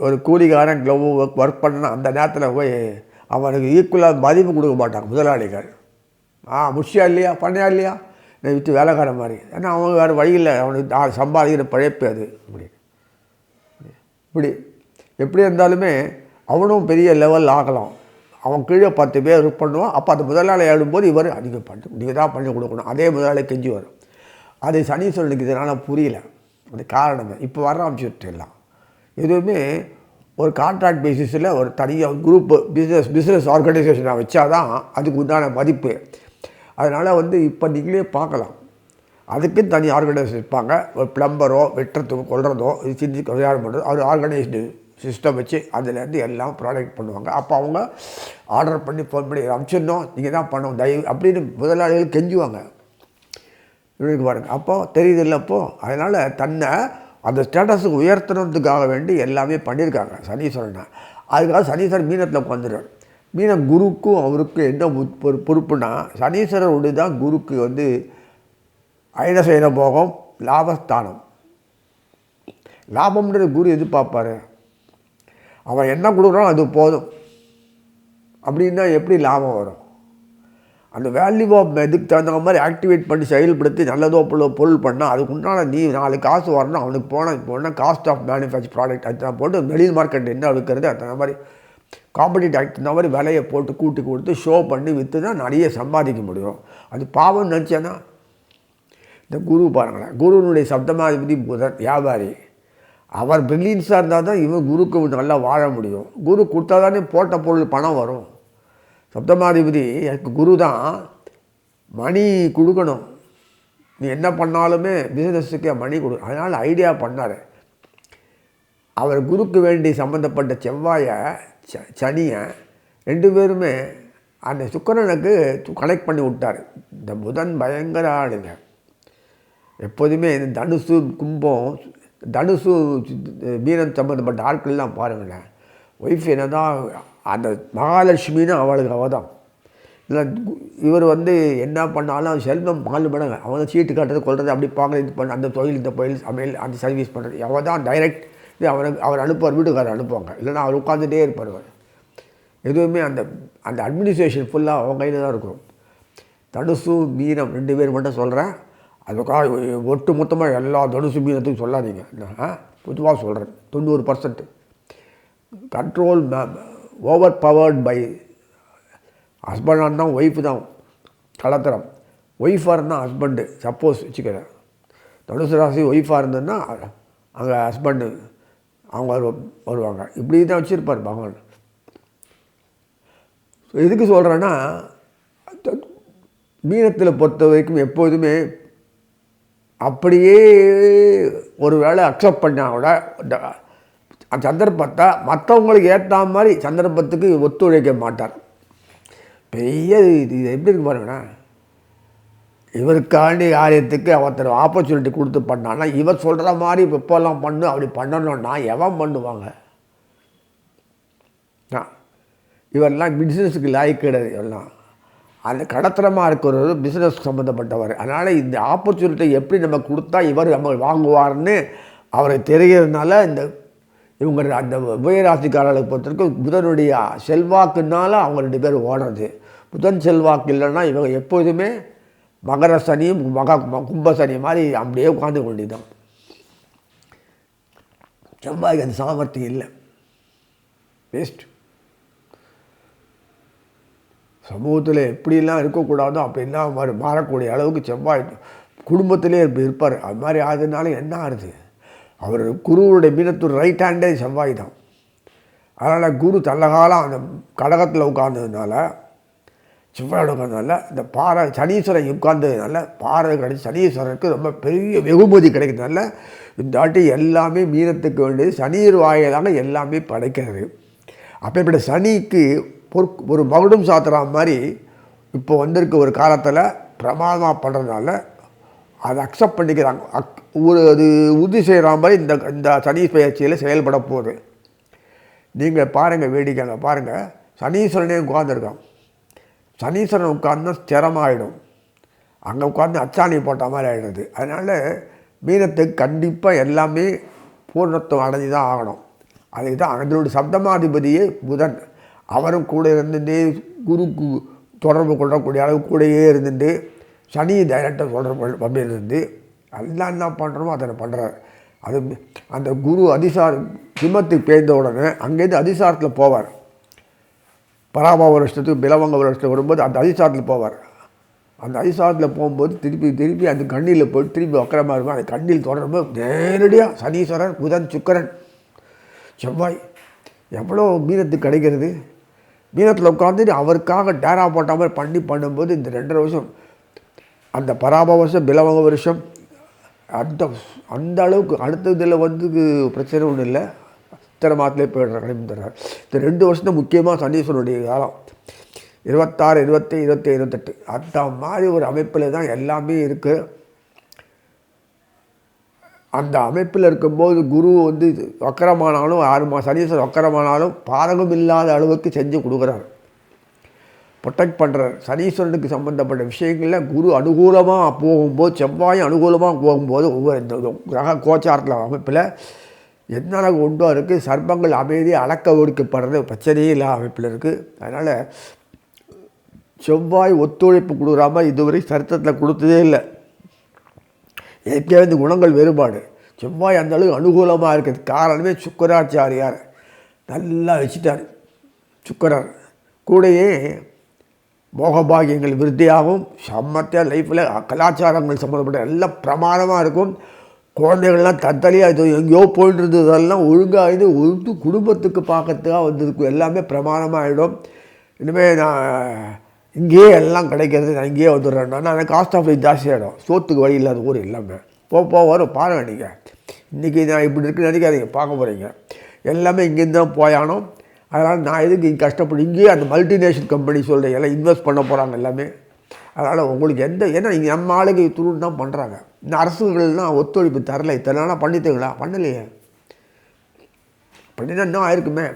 ஒரு கூலிக்காரன் க்ளவ் ஒர்க் பண்ண அந்த நேரத்தில் போய் அவனுக்கு ஈக்குவலாக மதிப்பு கொடுக்க மாட்டாங்க முதலாளிகள். முடிச்சியா இல்லையா, பண்ணியா இல்லையா, நான் விற்று வேலைக்காரன் மாதிரி. ஏன்னா அவங்க வேறு வழியில் அவனுக்கு சம்பாதிக்கிற பழைப்பு அது. இப்படி எப்படி இருந்தாலுமே அவனும் பெரிய லெவல் ஆகலாம். அவன் கீழே 10 பேர் ஒர்க் பண்ணுவான். அப்போ அந்த முதலாளி ஆடும்போது இவர் நீங்கள் தான் பண்ணி கொடுக்கணும். அதே முதலாளி கெஞ்சி வரும். அது சனீஸ்வரனுக்கு இதனால் புரியல. அது காரணமே இப்போ வர ஆரம்பிச்சுட்டுலாம். எதுவுமே ஒரு கான்ட்ராக்ட் பேசிஸில் ஒரு தனியாக குரூப்பு பிஸ்னஸ் ஆர்கனைசேஷனாக வச்சாதான் அதுக்கு உண்டான மதிப்பு. அதனால் இப்போ நீங்களே பார்க்கலாம், அதுக்குன்னு தனி ஆர்கனைசேஷன் இருப்பாங்க. ஒரு பிளம்பரோ வெட்டுறதுக்கோ கொள்றதோ இது சின்ன கல்யாணம் பண்ணுறதோ ஒரு ஆர்கனைஸ்டு சிஸ்டம் வச்சு அதுலேருந்து எல்லாம் ப்ராடக்ட் பண்ணுவாங்க. அப்போ அவங்க ஆர்டர் பண்ணி ஃபோன் பண்ணி அனுப்பிச்சிடணும், நீங்கள் தான் பண்ணணும் தயவு அப்படின்னு முதலாளிகள் கெஞ்சுவாங்க. இவனுக்கு பாருங்கள், அப்போது தெரியுது இல்லை. அப்போது அதனால் தன்னை அந்த ஸ்டேட்டஸுக்கு உயர்த்தணுன்றதுக்காக வேண்டி எல்லாமே பண்ணியிருக்காங்க சனீஸ்வரனை. அதுக்காக சனீஸ்வரன் மீனத்தில் உட்காந்துருவார். மீனம் குருக்கும் அவருக்கும் என்ன பொறுப்புனா, சனீஸ்வரருடைய தான் குருக்கு அயன செய்கிற போகம் லாபஸ்தானம். லாபம்ன்றது குரு எதிர்பார்ப்பார். அவன் என்ன கொடுக்குறானோ அது போதும் அப்படின்னா எப்படி லாபம் வரும்? அந்த வேல்யூ ஆஃப் இதுக்கு தகுந்த மாதிரி ஆக்டிவேட் பண்ணி செயல்படுத்தி நல்லதோ பொருள் பண்ணால் அதுக்கு உண்டான நீ 4 காசு வரணும். அவனுக்கு போனால் காஸ்ட் ஆஃப் மேனுஃபேக்சர் ப்ராடக்ட் அது போட்டு வெளியில் மார்க்கெட் என்ன விற்கிறது அந்த மாதிரி காம்படிட்டிவ் ஆக்ட் இந்த மாதிரி விலையை போட்டு கூட்டி கொடுத்து ஷோ பண்ணி விற்று தான் நிறைய சம்பாதிக்க முடியும். அது பாவம்னு நினச்சேன்னா இந்த குரு பாருங்களேன், குருனுடைய சப்தமாதிபதி புதன் வியாபாரி. அவர் பிரில்லியன்ஸாக இருந்தால் தான் இவன் குருக்கு நல்லா வாழ முடியும். குரு கொடுத்தா தானே போட்ட பொருள் பணம் வரும். சப்தமாதிபதி எனக்கு குரு தான், மணி கொடுக்கணும். நீ என்ன பண்ணாலுமே பிஸ்னஸுக்கே மணி கொடு. அதனால் ஐடியா பண்ணார். அவர் குருக்கு வேண்டி சம்மந்தப்பட்ட செவ்வாயை சனியை 2 பேருமே அந்த சுக்கிரனுக்கு கனெக்ட் பண்ணி விட்டார். இந்த புதன் பயங்கர ஆளுங்க. எப்போதுமே இந்த தனுசு கும்பம் தனுசு மீனம் சம்மந்தப்பட்ட ஆட்கள்லாம் பாருங்களேன், ஒய்ஃப் என்ன தான் அந்த மகாலட்சுமின்னு அவளுக்கு அவள் தான். இல்லை இவர் என்ன பண்ணாலும் செல்வம் 4 மடங்கு. அவன் சீட்டு காட்டுறது கொள்வது அப்படி பார்க்குறது இது பண்ண அந்த தொழில் இந்த தொழில் சமையல் அந்த சர்வீஸ் பண்ணுறது அவள் தான் டைரக்ட். இது அவர் அனுப்புவார், வீட்டுக்காரர் அனுப்புவாங்க. இல்லைன்னா அவர் உட்காந்துட்டே இருப்பார். எதுவுமே அந்த அட்மினிஸ்ட்ரேஷன் ஃபுல்லாக அவங்க கையில் தான் இருக்கும். தனுசு மீனம் 2 பேர் மட்டும் சொல்கிறேன். அதுக்காக ஒட்டு மொத்தமாக எல்லா தனுசு மீனத்துக்கும் சொல்லாதீங்க. பொதுவாக சொல்கிறேன். 90% கண்ட்ரோல் ஓவர் பவர்ட் பை ஹஸ்பண்டாக இருந்தால் ஒய்ஃபு தான் கலத்திரம். ஒய்ஃபாக இருந்தால் ஹஸ்பண்டு. சப்போஸ் வச்சுக்கிறேன் தனுசு ராசி ஒய்ஃபாக இருந்ததுன்னா அங்கே ஹஸ்பண்டு அவங்க வருவாங்க. இப்படி தான் வச்சுருப்பார் பகவான். எதுக்கு சொல்கிறேன்னா, மீனத்தில் பொறுத்த வரைக்கும் எப்போதுமே அப்படியே ஒரு வேளை அக்செப்ட் பண்ணால் கூட சந்தர்ப்பத்தை மற்றவங்களுக்கு ஏற்ற மாதிரி சந்தர்ப்பத்துக்கு ஒத்துழைக்க மாட்டார். பெரிய இது எப்படி இருக்கு பாருங்கண்ணா. இவருக்காண்டி காரியத்துக்கு ஒருத்தர் ஆப்பர்ச்சுனிட்டி கொடுத்து பண்ணான்னா இவர் சொல்கிற மாதிரி இப்போல்லாம் பண்ணு அப்படி பண்ணணும்னா எவன் பண்ணுவாங்க? இவரெல்லாம் பிஸ்னஸுக்கு லாய்க்கு கிடையாது. எல்லாம் அந்த கடத்தனமாக இருக்கிறது பிஸ்னஸ் சம்மந்தப்பட்டவர். அதனால் இந்த ஆப்பர்ச்சுனிட்டி எப்படி நம்ம கொடுத்தா இவர் நம்ம வாங்குவார்னு அவருக்கு தெரிகிறதுனால இந்த இவங்க அந்த உபயராசிக்காரர்களுக்கு பொறுத்தவரைக்கும் புதனுடைய செல்வாக்குனால அவங்க 2 பேர் ஓடுறது. புதன் செல்வாக்கு இல்லைன்னா இவங்க எப்போதுமே மகர சனியும் கும்ப சனி மாதிரி அப்படியே உட்காந்து கொண்டிதான். செவ்வாய்க்கு அந்த சாமர்த்தியம் இல்லை, வேஸ்ட். சமூகத்தில் எப்படிலாம் இருக்கக்கூடாதோ அப்படிலாம் மாறக்கூடிய அளவுக்கு செவ்வாய் குடும்பத்திலே இருப்பார். அது மாதிரி ஆகுதுனால என்ன ஆகுது, அவர் குருவுடைய மீனத்தூர் ரைட் ஹேண்டே செவ்வாய் தான். அதனால் குரு தள்ளகாலம் அந்த கடகத்தில் உட்கார்ந்ததுனால, செவ்வாயோட உட்கார்ந்ததுனால இந்த சனீஸ்வரன் உட்கார்ந்ததுனால கிடைச்சி சனீஸ்வரனுக்கு ரொம்ப பெரிய வெகுமதி கிடைக்கிறதுனால இந்த வாட்டி எல்லாமே மீனத்துக்கு வேண்டியது சனீர் வாயிலாக எல்லாமே படைக்கிறது. அப்போ சனிக்கு ஒரு மகுடம் சாத்துற மாதிரி இப்போ வந்திருக்க ஒரு காலத்தில் பிரமாதமாக பண்ணுறதுனால அதை அக்செப்ட் பண்ணிக்கிறாங்க. அது உறுதி செய்கிற மாதிரி இந்த சனி பயிற்சியில் செயல்பட போகுது. நீங்கள் பாருங்கள், வேடிக்கைங்க பாருங்கள், சனீஸ்வரனே உட்கார்ந்துருக்கான். சனீஸ்வரன் உட்கார்ந்து ஸ்திரமாகிடும், அங்கே உட்காந்து அச்சாணி போட்ட மாதிரி ஆகிடுது. அதனால் மீனத்துக்கு கண்டிப்பாக எல்லாமே பூர்ணத்துவம் அடைஞ்சு தான் ஆகணும். அதுக்கு தான் அதனுடைய சப்தமாதிபதியே புதன். அவரும் கூட இருந்துட்டு குருக்கு தொடர்பு கொள்ளக்கூடிய அளவு கூடயே இருந்துட்டு சனி டைரக்டாக தொடர்பு அப்படி இருந்து எல்லாம் என்ன பண்ணுறோமோ அதை பண்ணுறாரு. அது அந்த குரு அதிசார சிம்மத்துக்கு பேர்ந்த உடனே அங்கேருந்து அதிசாரத்தில் போவார். பராபவ வருஷத்துக்கு பிலவங்க வருஷத்துக்கு வரும்போது அந்த அதிசாரத்தில் போவார். அந்த அதிசாரத்தில் போகும்போது திருப்பி அந்த கண்ணியில் போய் திருப்பி வக்கரமாக இருக்கும். அந்த கண்ணில் தொடரும்போது நேரடியாக சனீஸ்வரன், புதன், சுக்கிரன், செவ்வாய் எவ்வளோ மீனத்துக்கு கிடைக்கிறது. மீனத்தில் உட்காந்துட்டு அவருக்காக டேரா போட்ட மாதிரி பண்ணும்போது இந்த 2.5 வருஷம் அந்த பராபவ வருஷம் பிலவங்க வருஷம் அந்த அளவுக்கு அடுத்ததில் பிரச்சனை ஒன்றும் இல்லை. இத்தனை மாதத்துலேயே போய்டுற கடமை தர்றார். இந்த 2 வருஷம் தான் முக்கியமாக சனீஸ்வரனுடைய காலம். 26, 27, 28, 28 அந்த மாதிரி ஒரு அமைப்பில் தான் எல்லாமே இருக்குது. அந்த அமைப்பில் இருக்கும்போது குரு வக்கரமானாலும் 6 மாதம் சனீஸ்வரன் வக்கரமானாலும் பாதகம் இல்லாத அளவுக்கு செஞ்சு கொடுக்குறாரு, ப்ரொடெக்ட் பண்ணுறார். சனீஸ்வரனுக்கு சம்மந்தப்பட்ட விஷயங்களில் குரு அனுகூலமாக போகும்போது, செவ்வாயும் அனுகூலமாக போகும்போது ஒவ்வொரு இந்த கிரக கோச்சாரத்தில் அமைப்பில் என்னென்ன கொண்டோ இருக்குது. சர்ப்பங்கள் அமைதி அடக்க ஒடுக்கப்படுறது பிரச்சனையே இல்லாத அமைப்பில் இருக்குது. அதனால் செவ்வாய் ஒத்துழைப்பு கொடுக்குறாம இதுவரை சரித்திரத்தில் கொடுத்ததே இல்லை. ஏற்கனவே இந்த குணங்கள் வேறுபாடு. செவ்வாய் அந்த அளவுக்கு அனுகூலமாக இருக்கிறது காரணமே சுக்கராச்சாரியார் நல்லா வச்சுட்டார். சுக்கரர் கூடயே மோகபாகியங்கள் விருத்தியாகவும் சம்மத்தியாக லைஃப்பில் கலாச்சாரங்கள் சம்மந்தப்பட்ட எல்லாம் பிரமாதமாக இருக்கும். குழந்தைகள்லாம் தத்தலியாக இது எங்கேயோ போயிட்டு இருந்ததெல்லாம் ஒழுங்காக இது குடும்பத்துக்கு பார்க்கறதுக்காக வந்திருக்கும். எல்லாமே பிரமாதமாக ஆகிடும். இனிமேல் நான் இங்கேயே எல்லாம் கிடைக்கிறது, நான் இங்கேயே வந்துடுறேன்னா நான் காஸ்ட் ஆஃப் லைஃப் ஜாஸ்தியாகிடும். சோத்துக்கு வழி இல்லாத ஊர் எல்லாமே வரும். பாருங்கள், நீங்கள் இன்றைக்கி நான் இப்படி இருக்குன்னு நினைக்காதீங்க, பார்க்க போகிறீங்க. எல்லாமே இங்கேருந்து தான் போயானோம். அதனால் நான் எதுக்கு இங்கே கஷ்டப்பட்டு இங்கேயே அந்த மல்டிநேஷனல் கம்பெனி சொல்கிறேன் எல்லாம் இன்வெஸ்ட் பண்ண போகிறாங்க எல்லாமே. அதனால் உங்களுக்கு ஏன்னா இங்கே நம்ம ஆளுக்கு துருன்னு தான் பண்ணுறாங்க. இந்த அரசுகள்லாம் ஒத்துழைப்பு தரலை. இத்தனை நாளாக பண்ணித்தீங்களா? பண்ணலையே. பண்ணினா இன்னும் ஆயிருக்குமே.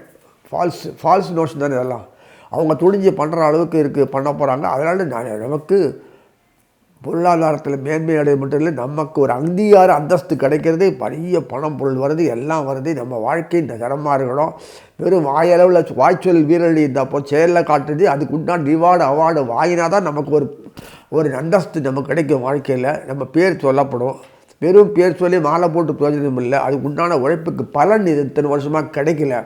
ஃபால்ஸ் நோஷன் தானே இதெல்லாம். அவங்க துணிஞ்சு பண்ணுற அளவுக்கு இருக்குது, பண்ண போகிறாங்க. அதனால் நமக்கு பொருளாதாரத்தில் மேன்மை அடைய மட்டும் இல்லை, நமக்கு ஒரு அங்கீகார அந்தஸ்து கிடைக்கிறது, பெரிய பணம் பொருள் வருது, எல்லாம் வருது. நம்ம வாழ்க்கை இந்த தரமாக இருக்கணும். வெறும் வாயளவில் வாய்ச்சொல் வீரழி இருந்தப்போ செயலில் காட்டுறது, அதுக்கு உண்டான ரிவார்டு அவார்டு வாங்கினா தான் நமக்கு ஒரு அந்தஸ்து நமக்கு கிடைக்கும். வாழ்க்கையில் நம்ம பேர் சொல்லப்படும். வெறும் பேர் சொல்லி மாலை போட்டு பிரயோஜனம் இல்லை. அதுக்கு உண்டான உழைப்புக்கு பலன் இது இத்தனை வருஷமாக கிடைக்கல.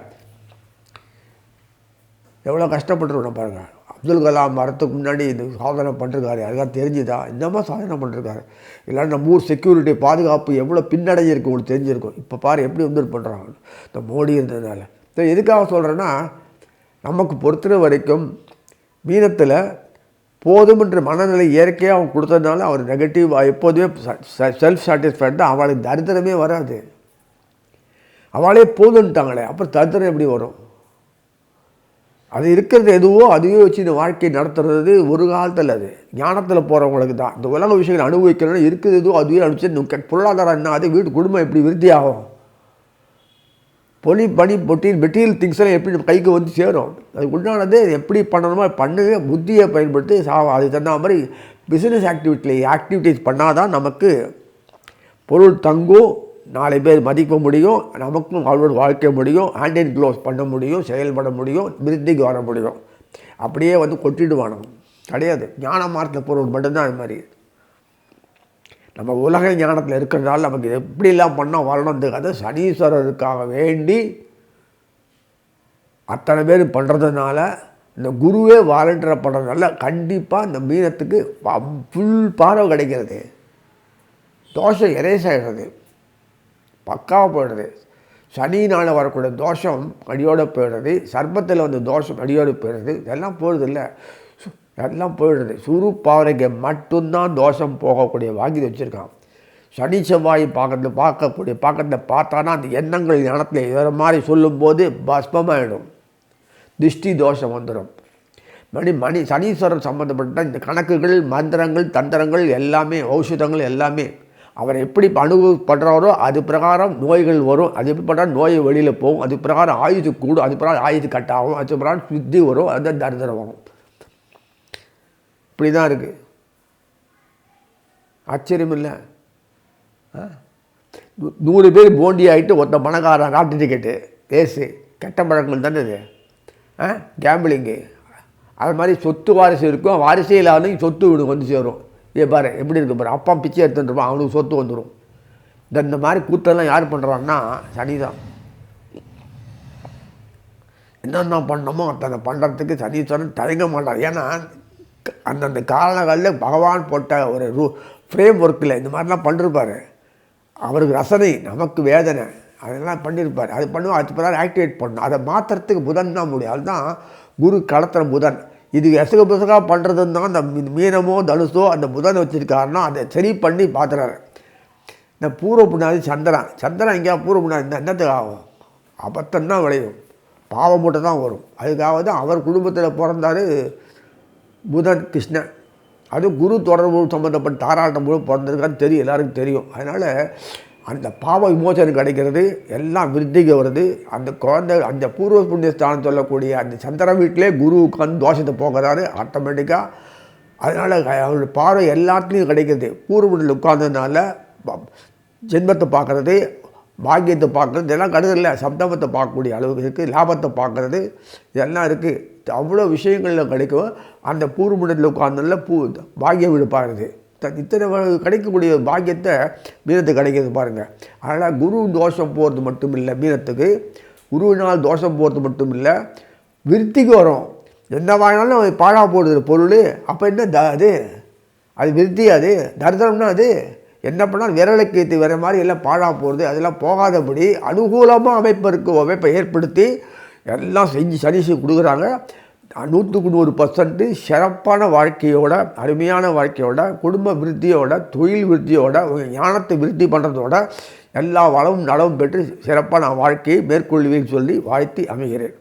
எவ்வளோ கஷ்டப்பட்டுருக்கணும் பாருங்கள். அப்துல் கலாம் வரத்துக்கு முன்னாடி இந்த சாதனை பண்ணிருக்காரு. அதுக்காக தெரிஞ்சுதா இந்த சாதனை பண்ணிருக்காரு. இல்லைன்னா நம்ம ஊர் செக்யூரிட்டி பாதுகாப்பு எவ்வளோ பின்னடைஞ்சிருக்கு உங்களுக்கு தெரிஞ்சிருக்கும். இப்போ பாரு எப்படி பண்ணுறாங்க இந்த மோடி இருந்ததுனால. எதுக்காக சொல்கிறேன்னா, நமக்கு பொறுத்த வரைக்கும் மீனத்தில் போதுமென்ற மனநிலை இயற்கையாக அவங்க கொடுத்ததுனால அவர் நெகட்டிவ் எப்போதுமே செல்ஃப் சாட்டிஸ்ஃபைட் தான். அவளுக்கு தரித்திரமே வராது. அவளே போதுன்ட்டாங்களே, அப்புறம் தரித்திரம் எப்படி வரும்? அது இருக்கிறது எதுவோ அதுவே வச்சு இந்த வாழ்க்கை நடத்துறது ஒரு காலத்தில் அது ஞானத்தில் போகிறவங்களுக்கு தான். இந்த உலக விஷயங்களை அனுபவிக்கணும்னா இருக்குது எதுவோ அதுவே அனுப்பிச்சு பொருளாதாரம் என்ன, அது வீட்டு குடும்பம் எப்படி விருத்தி ஆகும்? பனி மெட்டீரியல் திங்ஸ் எல்லாம் எப்படி நம்ம கைக்கு வந்து சேரும். அதுக்கு உண்டானது எப்படி பண்ணணுமோ பண்ணுங்க, புத்தியை பயன்படுத்தி அதுக்கு தகுந்த மாதிரி பிஸ்னஸ் ஆக்டிவிட்டீஸ் பண்ணால் தான் நமக்கு பொருள் தங்கும், 4 பேர் மதிக்க முடியும், நமக்கும் அவளோட வாழ்க்கை முடியும், ஹேண்ட் அண்ட் க்ளோஸ் பண்ண முடியும், செயல்பட முடியும், விருத்திக்கு வர முடியும். அப்படியே வந்து கொட்டிடுவானோ கிடையாது. ஞான மார்க்கத்தில் பொருள் மட்டும்தான் அது மாதிரி. நம்ம உலக ஞானத்தில் இருக்கிறதால நமக்கு எப்படிலாம் பண்ணால் வரணுன்றதுக்காக சனீஸ்வரருக்காக வேண்டி அத்தனை பேர் பண்ணுறதுனால, இந்த குருவே வாலண்டியர் பண்ணுறதுனால கண்டிப்பாக இந்த மீனத்துக்கு ஃபுல் பார்வை கிடைக்கிறது. தோஷம் எரேஸ் ஆகிடுறது, பக்காவாக போயிடுறது. சனினால் வரக்கூடிய தோஷம் அடியோடு போயிடுறது, சர்ப்பத்தில் வந்து தோஷம் அடியோடு போயிடுறது. இதெல்லாம் போயிடுது இல்லை, எல்லாம் போயிடுறது. சுரு பாவனைக்கு மட்டும்தான் தோஷம் போகக்கூடிய வாங்கி வச்சுருக்கான். சனி செவ்வாய் பார்க்கறத பார்த்தானா அந்த எண்ணங்கள் ஞானத்தில் வேறு மாதிரி சொல்லும்போது பஸ்பமாகிடும், திருஷ்டி தோஷம் வந்துடும். சனீஸ்வரன் சம்மந்தப்பட்ட இந்த கணக்குகள், மந்திரங்கள், தந்திரங்கள் எல்லாமே, ஔஷதங்கள் எல்லாமே அவர் எப்படி அனுபவப்படுறாரோ அது பிரகாரம் நோய்கள் வரும். அது எப்படி பண்ணுறாரு, நோய் வெளியில் போகும். அது பிரகாரம் ஆயுது கூடும், அது பிரகாரம் ஆயுது கட்டாகும், அது பிரகாரம் சுத்தி வரும், அதுதான் தரித்திரம் வரும். இப்படி தான் இருக்குது. ஆச்சரியம் இல்லை? 100 பேர் போண்டி ஆகிட்டு ஒருத்த பணக்காரன் நாட்டு டிக்கெட்டு ரேஸு, கெட்ட பழக்கங்கள் தானே இது. கேம்பிளிங்கு அது மாதிரி சொத்து வாரிசு இருக்கும், வாரிசே இல்லாத சொத்து வீடு வந்து சேரும். பாரு எப்படி இருக்கு பாரு, அப்பா பிச்சை எடுத்துட்டுருப்பான், அவனுக்கு சொத்து வந்துடும். இந்த மாதிரி கூத்தெல்லாம் யார் பண்ணுறான்னா சனி தான். என்னென்ன பண்ணணுமோ அத்தனை பண்ணுறதுக்கு சனீஸ்வரன் தயங்க மாட்டார். ஏன்னா அந்தந்த காலங்களில் பகவான் போட்ட ஒரு ஃப்ரேம் ஒர்க்கில் இந்த மாதிரிலாம் பண்ணிருப்பார். அவருக்கு ரசனை, நமக்கு வேதனை, அதெல்லாம் பண்ணியிருப்பார். அது பண்ணுவோம், அது பிறகு ஆக்டிவேட் பண்ணணும். அதை மாற்றுறதுக்கு புதன் தான் முடியும். அதுதான் குரு கடத்துகிற புதன். இது புசகாக பண்ணுறதுன்னு தான் அந்த மீனமோ தனுசோ அந்த புதன் வச்சுருக்காருன்னா அதை சரி பண்ணி பார்த்துறாரு. இந்த பூர்வ புண்ணாதி சந்திரன் எங்கேயா பூர்வ புண்ணாதி என்னத்துக்கு ஆகும்? அபத்தம் தான் விளையும், பாவம் மட்டும் தான் வரும். அதுக்காக தான் அவர் குடும்பத்தில் பிறந்தார் புதன் கிருஷ்ணன். அதுவும் குரு தொடர்பு சம்மந்தப்பட்ட தாராட்டம் போது பிறந்திருக்கான்னு தெரியும், எல்லாருக்கும் தெரியும். அதனால் அந்த பாவ விமோசனம் கிடைக்கிறது, எல்லாம் விருத்திக்கு வருது. அந்த குழந்தை அந்த பூர்வ புண்ணிய ஸ்தானம் சொல்லக்கூடிய அந்த சந்திர வீட்டிலே குரு உட்காந்து தோஷத்தை போகிறாரு ஆட்டோமேட்டிக்காக. அதனால் அவருடைய பார்வை எல்லாத்துலேயும் கிடைக்கிறது. பூர்வ புண்ணியில் உட்கார்ந்ததுனால ஜென்மத்தை பார்க்குறது, பாக்கியத்தை பார்க்குறது, இதெல்லாம் கிடையாது இல்லை. சப்தமத்தை பார்க்கக்கூடிய அளவுக்கு இருக்குது, லாபத்தை பார்க்குறது, இதெல்லாம் இருக்குது. அவ்வளோ விஷயங்களில் கிடைக்கும். அந்த பூர்வ புண்ணியத்தில் உட்கார்ந்ததில் பாக்கிய வீடு பார்க்குறது, இத்தனை கிடைக்கக்கூடிய பாக்கியத்தை மீனத்துக்கு கிடைக்கிறது பாருங்கள். அதனால் குரு தோஷம் போகிறது மட்டும் இல்லை, மீனத்துக்கு குருவினால் தோஷம் போகிறது மட்டும் இல்லை, விருத்திக்கு வரும். எந்த வாங்கினாலும் பாழாக போடுது பொருள். அப்போ என்ன அது விருத்தி, அது தரித்திரம்னா அது என்ன பண்ணால் விரலுக்கு ஏற்றி வர மாதிரி எல்லாம் பாழாக போகிறது. அதெல்லாம் போகாதபடி அனுகூலமாக அமைப்பை ஏற்படுத்தி எல்லாம் செஞ்சு சனிச்சு கொடுக்குறாங்க. 100% சிறப்பான வாழ்க்கையோட, அருமையான வாழ்க்கையோட, குடும்ப விருத்தியோட, தொழில் விருத்தியோட, ஞானத்தை விருத்தி பண்ணுறதோட எல்லா வளமும் நலவும் பெற்று சிறப்பான வாழ்க்கையை மேற்கொள்வேன்னு சொல்லி வாழ்த்தி அமைகிறேன்.